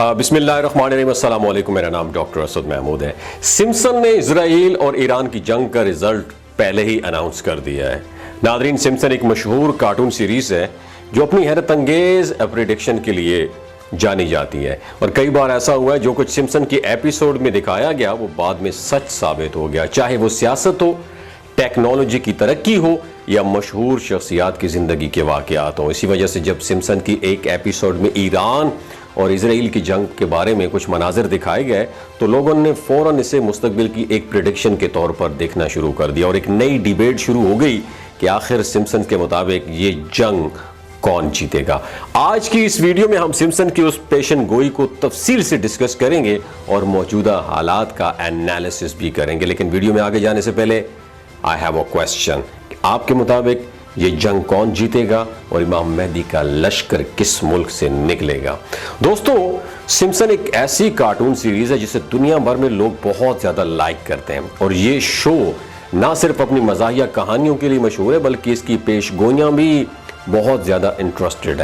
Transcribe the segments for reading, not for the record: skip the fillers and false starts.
बिस्मिल्लाहिर्रहमानिर्रहीम, अस्सलाम वालेकुम। मेरा नाम डॉक्टर असद महमूद है। सिम्पसन ने इसराइल और ईरान की जंग का रिजल्ट पहले ही अनाउंस कर दिया है। नादरीन, सिम्पसन एक मशहूर कार्टून सीरीज है जो अपनी हैरत अंगेज प्रेडिक्शन के लिए जानी जाती है, और कई बार ऐसा हुआ है जो कुछ सिम्पसन के एपिसोड में दिखाया गया वो बाद में सच साबित हो गया, चाहे वो सियासत हो, टेक्नोलॉजी की तरक्की हो या मशहूर शख्सियात की ज़िंदगी के वाक़यात हों। इसी वजह से जब सिम्पसन की एक एपिसोड में ईरान और इसराइल की जंग के बारे में कुछ मनाजिर दिखाए गए तो लोगों ने फ़ौरन इसे मुस्तकबिल की एक प्रेडिक्शन के तौर पर देखना शुरू कर दिया और एक नई डिबेट शुरू हो गई कि आखिर सिम्पसन के मुताबिक ये जंग कौन जीतेगा। आज की इस वीडियो में हम सिम्पसन की उस पेशन गोई को तफसील से डिस्कस करेंगे और मौजूदा हालात का एनालिसिस भी करेंगे। लेकिन वीडियो में आगे जाने से पहले आई हैव अ क्वेश्चन। आपके मुताबिक ये जंग कौन जीतेगा और इमाम मेहदी का लश्कर किस मुल्क से निकलेगा? दोस्तों, सिम्पसन एक ऐसी कार्टून सीरीज है जिसे दुनिया भर में लोग बहुत ज्यादा लाइक करते हैं, और ये शो ना सिर्फ अपनी मज़ाहिया कहानियों के लिए मशहूर है बल्कि इसकी पेशगोइयां भी बहुत ज़्यादा इंटरेस्टिंग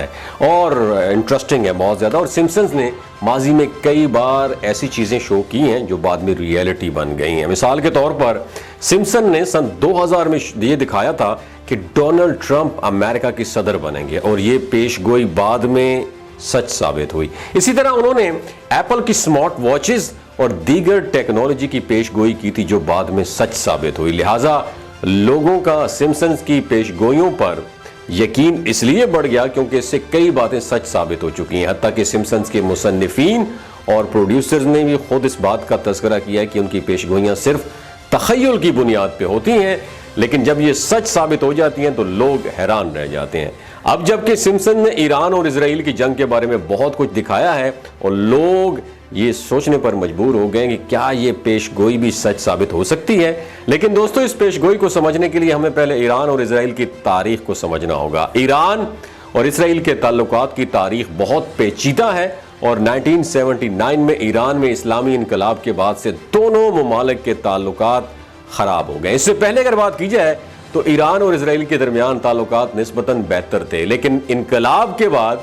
है बहुत ज़्यादा। और सिम्पसन्स ने माजी में कई बार ऐसी चीज़ें शो की हैं जो बाद में रियलिटी बन गई हैं। मिसाल के तौर पर सिम्पसन ने सन 2000 में ये दिखाया था कि डोनाल्ड ट्रंप अमेरिका की सदर बनेंगे, और ये पेशगोई बाद में सच साबित हुई। इसी तरह उन्होंने एप्पल की स्मार्ट वॉचेस और दीगर टेक्नोलॉजी की पेशगोई की थी जो बाद में सच साबित हुई। लिहाजा लोगों का सिम्पसन्स की पेशगोइयों पर यकीन इसलिए बढ़ गया क्योंकि इससे कई बातें सच साबित हो चुकी हैं। हत्ता कि सिम्पसन्स के मुसन्निफीन और प्रोड्यूसर्स ने भी खुद इस बात का तज़किरा किया है कि उनकी पेशगोइयां सिर्फ तख़य्युल की बुनियाद पे होती हैं, लेकिन जब ये सच साबित हो जाती हैं तो लोग हैरान रह जाते हैं। अब जबकि सिम्पसन ने ईरान और इसराइल की जंग के बारे में बहुत कुछ दिखाया है और लोग ये सोचने पर मजबूर हो गए कि क्या ये पेशगोई भी सच साबित हो सकती है। लेकिन दोस्तों, इस पेशगोई को समझने के लिए हमें पहले ईरान और इसराइल की तारीख को समझना होगा। ईरान और इसराइल के ताल्लुकात की तारीख बहुत पेचीदा है, और 1979 में ईरान में इस्लामी इनकलाब के बाद से दोनों ममालिक के ताल्लुकात खराब हो गए। इससे पहले अगर बात की जाए तो ईरान और इसराइल के दरमियान ताल्लुकात निस्बतन बेहतर थे, लेकिन इनकलाब के बाद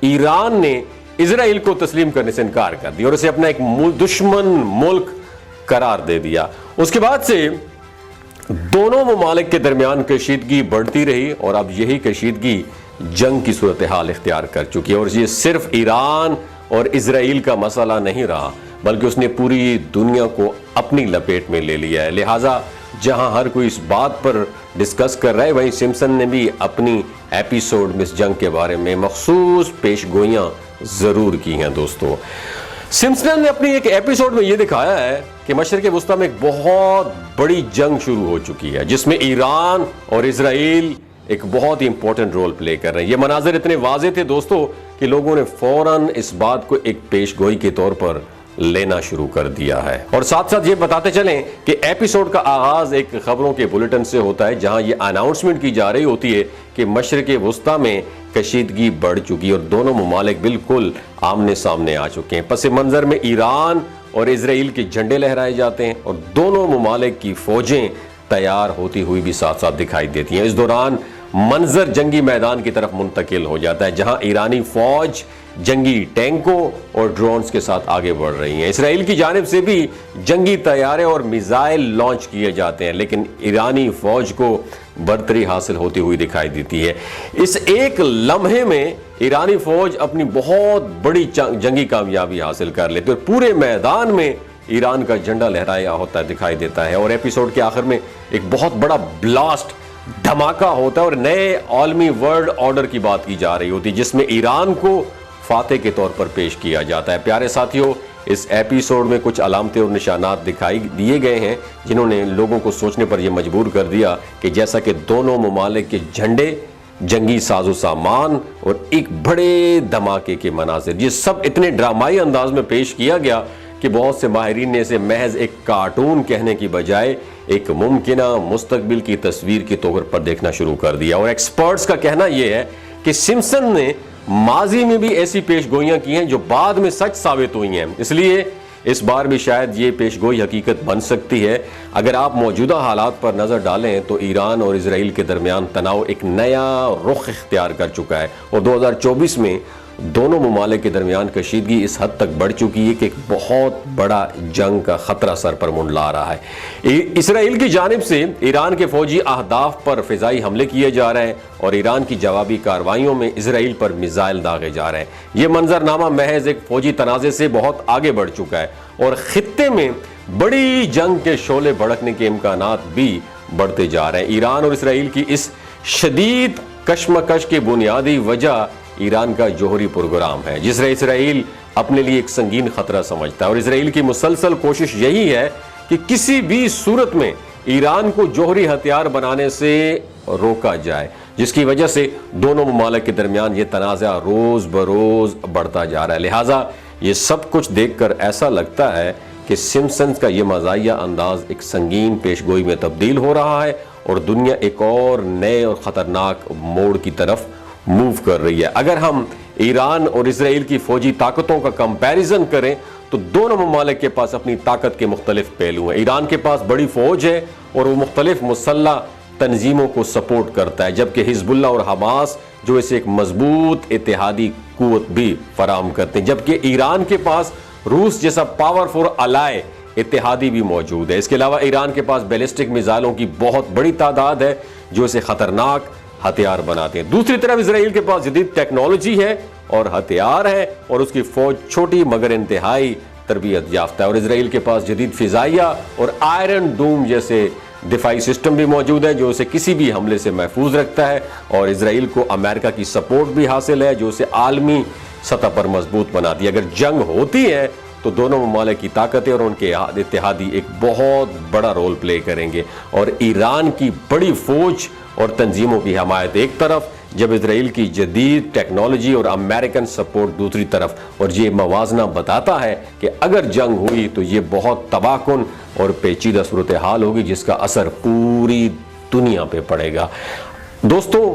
ईरान ने इसराइल को तस्लीम करने से इनकार कर दिया और इसे अपना एक दुश्मन मुल्क करार दे दिया। उसके बाद से दोनों ममालिक के दरमियान कशीदगी बढ़ती रही और अब यही कशीदगी जंग की सूरत हाल इख्तियार कर चुकी है। और ये सिर्फ ईरान और इसराइल का मसला नहीं रहा बल्कि उसने पूरी दुनिया को अपनी लपेट में ले लिया है। लिहाजा जहां हर कोई इस बात पर डिस्कस कर रहा है, वहीं सिम्पसन ने भी अपनी एपिसोड में इस जंग के बारे में मखसूस पेशगोइयां जरूर की हैं। दोस्तों, सिम्पसन ने अपनी एक एपिसोड में यह दिखाया है कि मशरिक़ वुस्ता में एक बहुत बड़ी जंग शुरू हो चुकी है जिसमें ईरान और इसराइल एक बहुत ही इंपॉर्टेंट रोल प्ले कर रहे हैं। ये मनाजिर इतने वाज़े थे दोस्तों कि लोगों ने फौरन इस बात को एक पेशगोई के तौर पर लेना शुरू कर दिया है। और साथ साथ ये बताते चलें कि एपिसोड का आगाज एक खबरों के बुलेटिन से होता है जहां ये अनाउंसमेंट की जा रही होती है कि मशरिक़ वुस्ता में कशीदगी बढ़ चुकी है और दोनों ममालिक बिल्कुल आमने सामने आ चुके हैं। पस मंजर में ईरान और इसराइल के झंडे लहराए जाते हैं और दोनों ममालिक की फौजें तैयार होती हुई भी साथ साथ दिखाई देती हैं। इस दौरान मंजर जंगी मैदान की तरफ मुंतकिल हो जाता है जहां ईरानी फौज जंगी टैंकों और ड्रोन्स के साथ आगे बढ़ रही हैं। इसराइल की जानिब से भी जंगी तैयारे और मिसाइल लॉन्च किए जाते हैं, लेकिन ईरानी फौज को बर्तरी हासिल होती हुई दिखाई देती है। इस एक लम्हे में ईरानी फौज अपनी बहुत बड़ी जंगी कामयाबी हासिल कर लेती है और पूरे मैदान में ईरान का झंडा लहराया होता दिखाई देता है। और एपिसोड के आखिर में एक बहुत बड़ा ब्लास्ट धमाका होता है और नए आलमी वर्ल्ड ऑर्डर की बात की जा रही होती है जिसमें ईरान को फातेह के तौर पर पेश किया जाता है। प्यारे साथियों, इस एपिसोड में कुछ अलामतें और निशानात दिखाई दिए गए हैं जिन्होंने लोगों को सोचने पर यह मजबूर कर दिया कि जैसा कि दोनों ममालिक के झंडे, जंगी साजो सामान और एक बड़े धमाके के मनाजिर, ये सब इतने ड्रामाई अंदाज में पेश किया गया कि बहुत से माहिरीन ने इसे महज एक कार्टून कहने की बजाय एक मुमकिना मुस्तकबिल की तस्वीर के तौर पर देखना शुरू कर दिया। और एक्सपर्ट्स का कहना यह है कि सिम्पसन ने माजी में भी ऐसी पेशगोइयां की हैं जो बाद में सच साबित हुई हैं, इसलिए इस बार भी शायद ये पेशगोई हकीकत बन सकती है। अगर आप मौजूदा हालात पर नज़र डालें तो ईरान और इसराइल के दरमियान तनाव एक नया रुख इख्तियार कर चुका है और 2024 में दोनों ममालिक के दरमियान कशीदगी इस हद तक बढ़ चुकी है कि एक बहुत बड़ा जंग का खतरा सर पर मुंडला रहा है। इसराइल की जानिब से ईरान के फौजी अहदाफ पर फिजाई हमले किए जा रहे हैं और ईरान की जवाबी कार्रवाइयों में इसराइल पर मिसाइल दागे जा रहे हैं। यह मंजरनामा महज एक फौजी तनाज़े से बहुत आगे बढ़ चुका है और खित्ते में बड़ी जंग के शोले भड़कने के इम्कानात भी बढ़ते जा रहे हैं। ईरान और इसराइल की इस शदीद कशमकश की बुनियादी वजह ईरान का जौहरी प्रोग्राम है, जिसे इसराइल अपने लिए एक संगीन खतरा समझता है और इसराइल की मुसलसल कोशिश यही है कि किसी भी सूरत में ईरान को जौहरी हथियार बनाने से रोका जाए, जिसकी वजह से दोनों ममालिक के दरमियान ये तनाज़ा रोज बरोज बढ़ता जा रहा है। लिहाजा ये सब कुछ देखकर ऐसा लगता है कि सिम्पसन्स का ये मज़ाहिया अंदाज एक संगीन पेशगोई में तब्दील हो रहा है और दुनिया एक और नए और ख़तरनाक मोड़ की तरफ मूव कर रही है। अगर हम ईरान और इसराइल की फौजी ताकतों का कंपैरिजन करें तो दोनों ममालिक के पास अपनी ताकत के मुख्तलिफ पहलू हैं। ईरान के पास बड़ी फौज है और वो मुख्तलिफ मुसल्लह तंजीमों को सपोर्ट करता है, जबकि हिजबुल्लाह और हमास जो इसे एक मजबूत इत्तेहादी कुव्वत भी फराहम करते हैं, जबकि ईरान के पास रूस जैसा पावरफुल अलाय इत्तेहादी भी मौजूद है। इसके अलावा ईरान के पास बैलिस्टिक मिसाइलों की बहुत बड़ी तादाद है जो इसे खतरनाक हथियार बनाते हैं। दूसरी तरफ इसराइल के पास जदीद टेक्नोलॉजी है और हथियार है और उसकी फौज छोटी मगर इंतहाई तरबियत याफ्ता है और इसराइल के पास जदीद फिजाइया और आयरन डूम जैसे दिफाई सिस्टम भी मौजूद है जो उसे किसी भी हमले से महफूज रखता है और इसराइल को अमेरिका की सपोर्ट भी हासिल है जो उसे आलमी सतह पर मजबूत बनाती है। अगर जंग होती है तो दोनों ममालिक की ताकतें और उनके इत्तेहादी एक बहुत बड़ा रोल प्ले करेंगे और ईरान की बड़ी फौज और तंजीमों की हमायत एक तरफ, जब इसराइल की जदीद टेक्नोलॉजी और अमेरिकन सपोर्ट दूसरी तरफ। और ये मवाजना बताता है कि अगर जंग हुई तो ये बहुत तबाहकुन और पेचीदा सूरत हाल होगी जिसका असर पूरी दुनिया पे पड़ेगा। दोस्तों,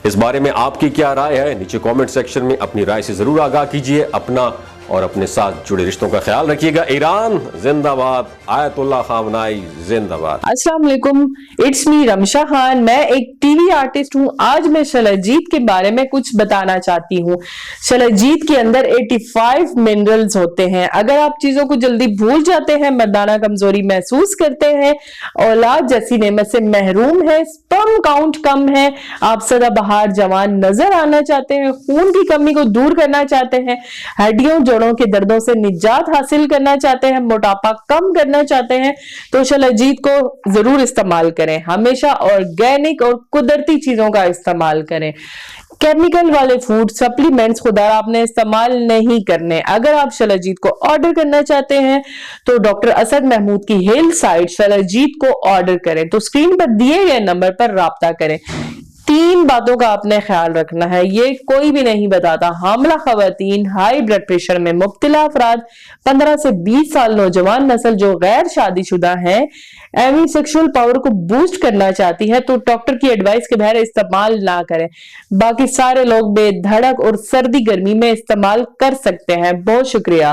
इस बारे में आपकी क्या राय है? नीचे कमेंट सेक्शन में अपनी राय से जरूर आगाह कीजिए। अपना और अपने साथ जुड़े रिश्तों का ख्याल रखिएगा। ईरान जिंदाबाद, आयतुल्लाह खामनाई जिंदाबाद। अस्सलाम वालेकुम, इट्स मी रमशा खान। मैं एक टीवी आर्टिस्ट हूँ। आज मैं शलजीत के बारे में कुछ बताना चाहती हूँ। शलजीत के अंदर 85 मिनरल्स होते हैं। अगर आप चीजों को जल्दी भूल जाते हैं, मर्दाना कमजोरी महसूस करते हैं, औलाद जैसी नेमत से महरूम है, स्पर्म काउंट कम है, आप सदाबहार जवान नजर आना चाहते हैं, खून की कमी को दूर करना चाहते हैं, हड्डियों जोड़ों के दर्दों से निजात हासिल करना चाहते हैं, मोटापा कम करना चाहते हैं, तो शलजीत को जरूर इस्तेमाल करें। हमेशा ऑर्गेनिक और कुदरती चीजों का इस्तेमाल करें। केमिकल वाले फूड सप्लीमेंट्स खुदा आपने इस्तेमाल नहीं करने। अगर आप शलजीत को ऑर्डर करना चाहते हैं तो डॉक्टर असद महमूद की हेल्थ साइट शलजीत को ऑर्डर करें, तो स्क्रीन पर दिए गए नंबर पर राब्ता करें। 3 बातों का आपने ख्याल रखना है, ये कोई भी नहीं बताता। हामला खवातीन, हाई ब्लड प्रेशर में मुब्तला अफराद, 15 से 20 साल नौजवान नस्ल जो गैर शादीशुदा है, एमी सेक्सुअल पावर को बूस्ट करना चाहती है, तो डॉक्टर की एडवाइस के बगैर इस्तेमाल ना करें। बाकी सारे लोग बेधड़क और सर्दी गर्मी में इस्तेमाल कर सकते हैं। बहुत शुक्रिया।